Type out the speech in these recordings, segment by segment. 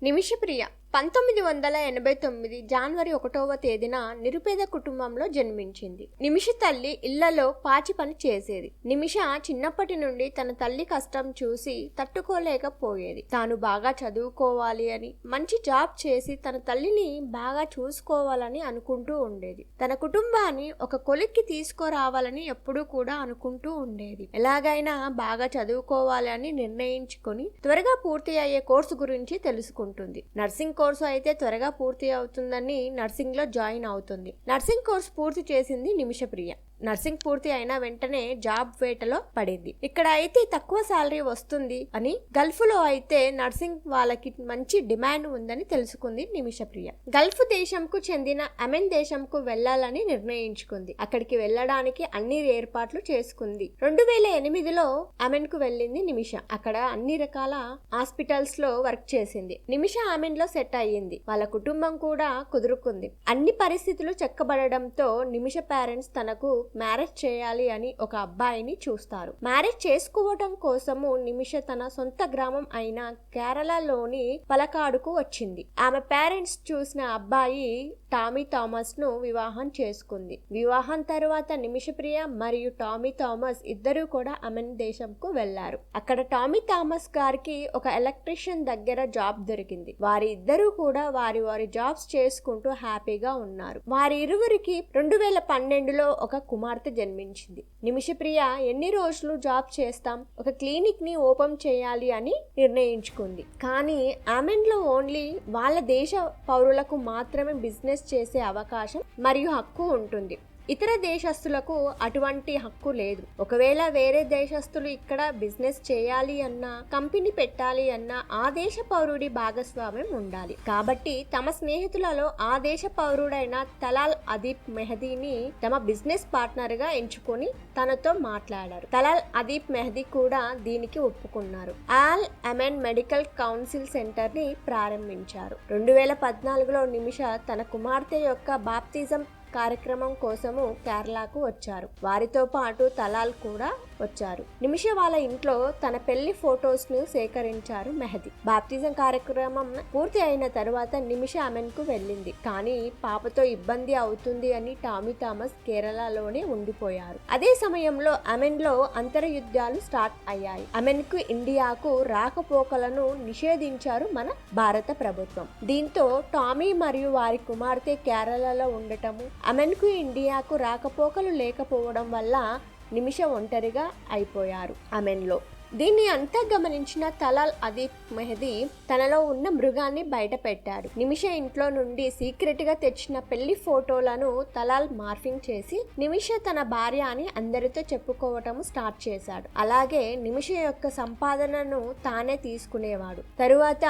నిమిషప్రియ 1989 జనవరి 1వ తేదీన నిరుపేద కుటుంబంలో జన్మించింది. నిమిష తల్లి ఇళ్లలో పాచి పని చేసేది. నిమిష చిన్నప్పటి నుండి తన తల్లి కష్టం చూసి తట్టుకోలేకపోయేది. తాను బాగా చదువుకోవాలి అని, మంచి జాబ్ చేసి తన తల్లిని బాగా చూసుకోవాలని అనుకుంటూ ఉండేది. తన కుటుంబాన్ని ఒక కొలిక్కి తీసుకురావాలని ఎప్పుడూ కూడా అనుకుంటూ ఉండేది. ఎలాగైనా బాగా చదువుకోవాలి అని నిర్ణయించుకొని త్వరగా పూర్తి అయ్యే కోర్సు గురించి తెలుసుకుంటుంది. నర్సింగ్ కోర్సు అయితే త్వరగా పూర్తి అవుతుందని నర్సింగ్ లో జాయిన్ అవుతుంది. నర్సింగ్ కోర్సు పూర్తి చేసింది నిమిషప్రియ. నర్సింగ్ పూర్తి అయిన వెంటనే జాబ్ వేటలో పడింది. ఇక్కడ అయితే తక్కువ శాలరీ వస్తుంది అని, గల్ఫ్ లో అయితే నర్సింగ్ వాళ్ళకి మంచి డిమాండ్ ఉందని తెలుసుకుంది నిమిషప్రియ. గల్ఫ్ దేశంకు చెందిన అమెన్ దేశంకు వెళ్లాలని నిర్ణయించుకుంది. అక్కడికి వెళ్లడానికి అన్ని ఏర్పాట్లు చేసుకుంది. 2008లో అమెన్ కు వెళ్ళింది నిమిష. అక్కడ అన్ని రకాల హాస్పిటల్స్ లో వర్క్ చేసింది. నిమిష అమెన్ లో సెట్ అయ్యింది. వాళ్ళ కుటుంబం కూడా కుదురుకుంది. అన్ని పరిస్థితులు చక్కబడడంతో నిమిష పేరెంట్స్ తనకు మ్యారేజ్ చేయాలి అని ఒక అబ్బాయిని చూస్తారు. మ్యారేజ్ చేసుకోవడం కోసము నిమిష తన సొంత గ్రామం అయిన కేరళలోని పలకాడుకు వచ్చింది. ఆమె పేరెంట్స్ చూసిన అబ్బాయి టామీ థామస్ ను వివాహం చేసుకుంది. వివాహం తరువాత నిమిషప్రియ మరియు టామీ థామస్ ఇద్దరు కూడా అమెన్ దేశంకు వెళ్లారు. అక్కడ టామీ థామస్ గారికి ఒక ఎలక్ట్రీషియన్ దగ్గర జాబ్ దొరికింది. వారి ఇద్దరు కూడా వారి జాబ్స్ చేసుకుంటూ హ్యాపీగా ఉన్నారు. వారి ఇరువురికి 2012లో ఒక కుమార్తె జన్మించింది. నిమిషప్రియ ఎన్ని రోజులు జాబ్ చేస్తాం, ఒక క్లినిక్ ని ఓపెన్ చేయాలి అని నిర్ణయించుకుంది. కానీ అమెన్ లో ఓన్లీ వాళ్ళ దేశ పౌరులకు మాత్రమే బిజినెస్ చేసే అవకాశం మరియు హక్కు ఉంటుంది. ఇతర దేశస్తులకు అటువంటి హక్కు లేదు. ఒకవేళ వేరే దేశస్తులు ఇక్కడ బిజినెస్ చేయాలి అన్నా, కంపెనీ పెట్టాలి అన్నా ఆ దేశ పౌరుడి భాగస్వామ్యం ఉండాలి. కాబట్టి తమ స్నేహితులలో ఆ దేశ పౌరుడైన తలాల్ అదీప్ మెహదీని తమ బిజినెస్ పార్ట్నర్ గా ఎంచుకొని తనతో మాట్లాడారు. తలాల్ అదీప్ మెహదీ కూడా దీనికి ఒప్పుకున్నారు. All amen medical council centre ని ప్రారంభించారు. 2014లో నిమిష తన కుమార్తె యొక్క బాప్తిజం కార్యక్రమం కోసము కేరళకు వచ్చారు. వారితో పాటు తలాల్ కూడా వచ్చారు. నిమిష వాళ్ళ ఇంట్లో తన పెళ్లి ఫొటోస్ ను సేకరించారు మెహదీ. బాప్తిజం కార్యక్రమం పూర్తి అయిన తర్వాత నిమిష అమెన్ కు వెళ్ళింది. కానీ పాపతో ఇబ్బంది అవుతుంది అని టామీ థామస్ కేరళలోనే ఉండిపోయారు. అదే సమయంలో అమెన్ లో అంతర్యుద్ధాలు స్టార్ట్ అయ్యాయి. అమెన్ కు ఇండియాకు రాకపోకలను నిషేధించారు మన భారత ప్రభుత్వం. దీంతో టామీ మరియు వారి కుమార్తె కేరళలో ఉండటము, అమెన్ కు ఇండియాకు రాకపోకలు లేకపోవడం వల్ల నిమిష ఒంటరిగా అయిపోయారు అమెన్ లో. దీన్ని అంతా గమనించిన తలాల్ అదీప్ మెహదీ తనలో ఉన్న మృగాన్ని బయట పెట్టాడు. నిమిష ఇంట్లో నుండి సీక్రెట్ గా తెచ్చిన పెళ్లి ఫోటోలను తలాల్ మార్ఫింగ్ చేసి నిమిష తన భార్య అని అందరితో చెప్పుకోవటం స్టార్ట్ చేశాడు. అలాగే నిమిష యొక్క సంపాదనను తానే తీసుకునేవాడు. తరువాత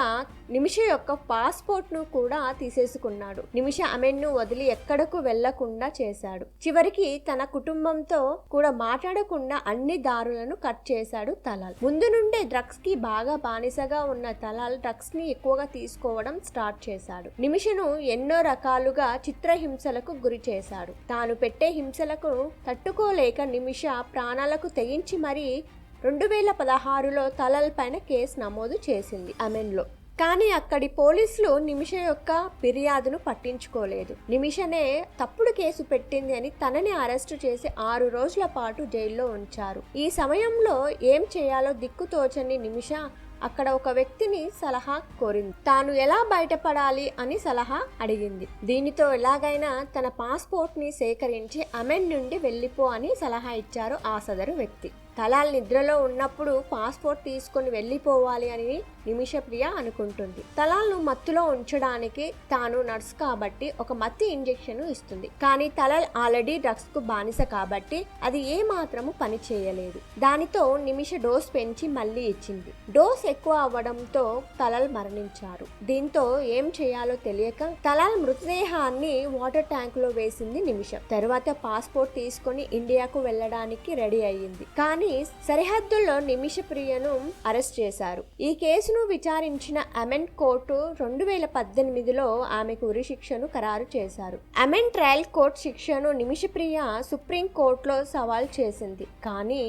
నిమిష యొక్క పాస్పోర్ట్ ను కూడా తీసేసుకున్నాడు. నిమిష అమెన్ ను వదిలి ఎక్కడకు వెళ్లకుండా చేశాడు. చివరికి తన కుటుంబంతో కూడా మాట్లాడకుండా అన్ని దారులను కట్ చేశాడు తలాల్. ముందు నుండే డ్రగ్స్ కి బాగా బానిసగా ఉన్న తలాల్ డ్రగ్స్ ని ఎక్కువగా తీసుకోవడం స్టార్ట్ చేశాడు. నిమిషను ఎన్నో రకాలుగా చిత్రహింసలకు గురి చేశాడు. తాను పెట్టే హింసలకు తట్టుకోలేక నిమిష ప్రాణాలకు తెగించి మరీ 2016లో తలాల్ పైన కేసు నమోదు చేసింది అమెన్ లో. కానీ అక్కడి పోలీసులు నిమిష యొక్క ఫిర్యాదును పట్టించుకోలేదు. నిమిషనే తప్పుడు కేసు పెట్టింది అని తనని అరెస్టు చేసి 6 రోజుల పాటు జైల్లో ఉంచారు. ఈ సమయంలో ఏం చేయాలో దిక్కుతోచని నిమిష అక్కడ ఒక వ్యక్తిని సలహా కోరింది. తాను ఎలా బయటపడాలి అని సలహా అడిగింది. దీనితో ఎలాగైనా తన పాస్పోర్ట్ ని సేకరించి అమెన్ నుండి వెళ్ళిపో అని సలహా ఇచ్చారు ఆ సదరు వ్యక్తి. తలాల్ నిద్రలో ఉన్నప్పుడు పాస్పోర్ట్ తీసుకొని వెళ్ళిపోవాలి అని నిమిషప్రియ అనుకుంటుంది. తలాల్ను మత్తులో ఉంచడానికి తాను నర్స్ కాబట్టి ఒక మత్తి ఇంజెక్షన్ ఇస్తుంది. కానీ తలాల్ ఆల్రెడీ డ్రగ్స్ కు బానిస కాబట్టి అది ఏ మాత్రము పని చేయలేదు. దానితో నిమిష డోస్ పెంచి మళ్ళీ ఇచ్చింది. డోస్ ఎక్కువ అవ్వడంతో తలాల్ మరణించారు. దీంతో ఏం చేయాలో తెలియక తలాల్ మృతదేహాన్ని వాటర్ ట్యాంక్ లో వేసింది నిమిష. తరువాత పాస్పోర్ట్ తీసుకొని ఇండియాకు వెళ్ళడానికి రెడీ అయ్యింది. కానీ సరిహద్దుల్లో నిమిషప్రియను అరెస్ట్ చేశారు. ఈ కేసును విచారించిన అమెన్ కోర్టు 2018లో ఆమెకు ఉరి శిక్షను ఖరారు చేశారు. అమెన్ ట్రయల్ కోర్టు శిక్షను నిమిషప్రియ సుప్రీం కోర్టులో సవాల్ చేసింది. కానీ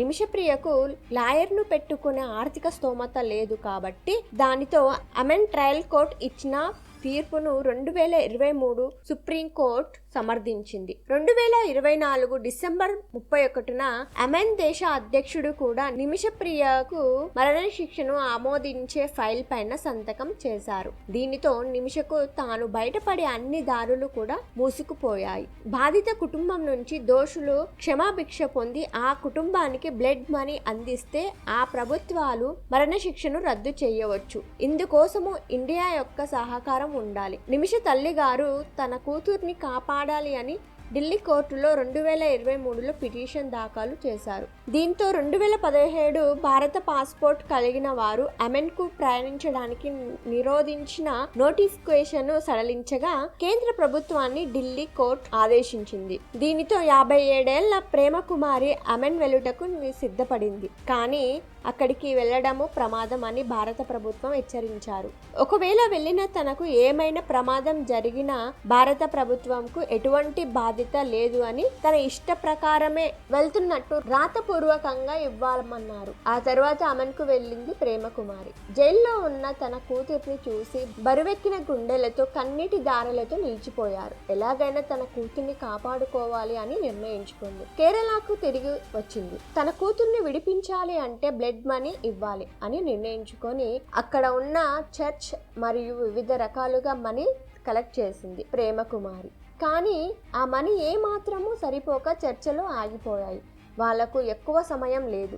నిమిషప్రియకు లాయర్ను పెట్టుకునే ఆర్థిక స్తోమత లేదు కాబట్టి దానితో అమెన్ ట్రయల్ కోర్ట్ ఇచ్చిన తీర్పును 2023 సుప్రీంకోర్టు సమర్థించింది. 2024 డిసెంబర్ 31న అమెన్ దేశ అధ్యక్షుడు కూడా నిమిషప్రియకు మరణశిక్షను ఆమోదించే ఫైల్ పైన సంతకం చేశారు. దీనితో నిమిషకు తాను బయటపడే అన్ని దారులు కూడా మూసుకుపోయాయి. బాధిత కుటుంబం నుంచి దోషులు క్షమాభిక్ష పొంది ఆ కుటుంబానికి బ్లడ్ మనీ అందిస్తే ఆ ప్రభుత్వాలు మరణశిక్షను రద్దు చేయవచ్చు. ఇందుకోసము ఇండియా యొక్క సహకారం ఉండాలి. నిమిష తల్లి గారు తన కూతుర్ని కాపాడాలి అని ఢిల్లీ కోర్టులో 2023లో పిటిషన్ దాఖలు చేశారు. దీంతో 2017 భారత పాస్పోర్ట్ కలిగిన వారు అమెన్కు ప్రయాణించడానికి నిరోధించిన నోటిఫికేషన్ సడలించగా కేంద్ర ప్రభుత్వాన్ని ఢిల్లీ కోర్టు ఆదేశించింది. దీనితో 57 ఏళ్ల ప్రేమకుమారి అమెన్ వెలుటకు సిద్ధపడింది. కానీ అక్కడికి వెళ్లడము ప్రమాదం అని భారత ప్రభుత్వం హెచ్చరించారు. ఒకవేళ వెళ్ళిన తనకు ఏమైనా ప్రమాదం జరిగినా భారత ప్రభుత్వంకు ఎటువంటి బాధ్యత లేదు అని తన ఇష్ట ప్రకారమే వెళ్తున్నట్టు రాతపూర్వకంగా ఇవ్వాలన్నారు. ఆ తర్వాత అమెన్కు వెళ్ళింది ప్రేమకుమారి. జైల్లో ఉన్న తన కూతుర్ని చూసి బరువెక్కిన గుండెలతో కన్నీటి దారలతో నిలిచిపోయారు. ఎలాగైనా తన కూతుర్ని కాపాడుకోవాలి అని నిర్ణయించుకుంది. కేరళకు తిరిగి వచ్చింది. తన కూతుర్ని విడిపించాలి అంటే బ్లడ్ మనీ ఇవ్వాలి అని నిర్ణయించుకొని అక్కడ ఉన్న చర్చ్ మరియు వివిధ రకాలుగా మనీ కలెక్ట్ చేసింది ప్రేమకుమారి. కానీ ఆ మనీ ఏ మాత్రము సరిపోక చర్చలు ఆగిపోయాయి. వాళ్లకు ఎక్కువ సమయం లేదు.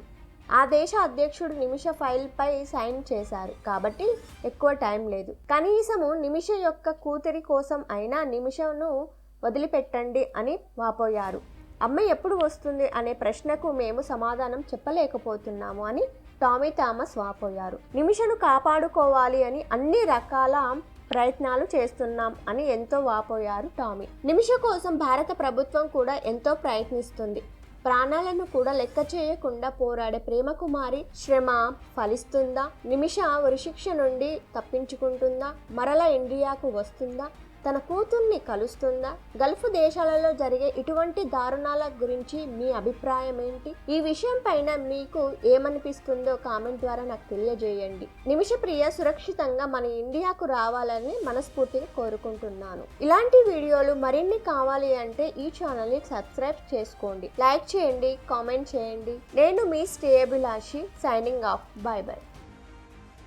ఆ దేశ అధ్యక్షుడు నిమిష ఫైల్ పై సైన్ చేశారు కాబట్టి ఎక్కువ టైం లేదు. కనీసము నిమిష యొక్క కూతురి కోసం అయినా నిమిషను వదిలిపెట్టండి అని వాపోయారు. అమ్మాయి ఎప్పుడు వస్తుంది అనే ప్రశ్నకు మేము సమాధానం చెప్పలేకపోతున్నాము అని టామీ థామస్ వాపోయారు. నిమిషను కాపాడుకోవాలి అని అన్ని రకాల ప్రయత్నాలు చేస్తున్నాం అని ఎంతో వాపోయారు టామీ. నిమిష కోసం భారత ప్రభుత్వం కూడా ఎంతో ప్రయత్నిస్తుంది. ప్రాణాలను కూడా లెక్క చేయకుండా పోరాడే ప్రేమకుమారి శ్రమ ఫలిస్తుందా? నిమిష ఉరిశిక్ష నుండి తప్పించుకుంటుందా? మరలా ఇండియాకు వస్తుందా? తన కూతుర్ని కలుస్తుందా? గల్ఫ్ దేశాలలో జరిగే ఇటువంటి దారుణాల గురించి మీ అభిప్రాయం ఏంటి? ఈ విషయం పైన మీకు ఏమనిపిస్తుందో కామెంట్ ద్వారా నాకు తెలియజేయండి. నిమిషప్రియ సురక్షితంగా మన ఇండియాకు రావాలని మనస్ఫూర్తిగా కోరుకుంటున్నాను. ఇలాంటి వీడియోలు మరిన్ని కావాలి అంటే ఈ ఛానల్ని సబ్స్క్రైబ్ చేసుకోండి, లైక్ చేయండి, కామెంట్ చేయండి. నేను మీ శ్రేయభిలాషి సైనింగ్ ఆఫ్. By by.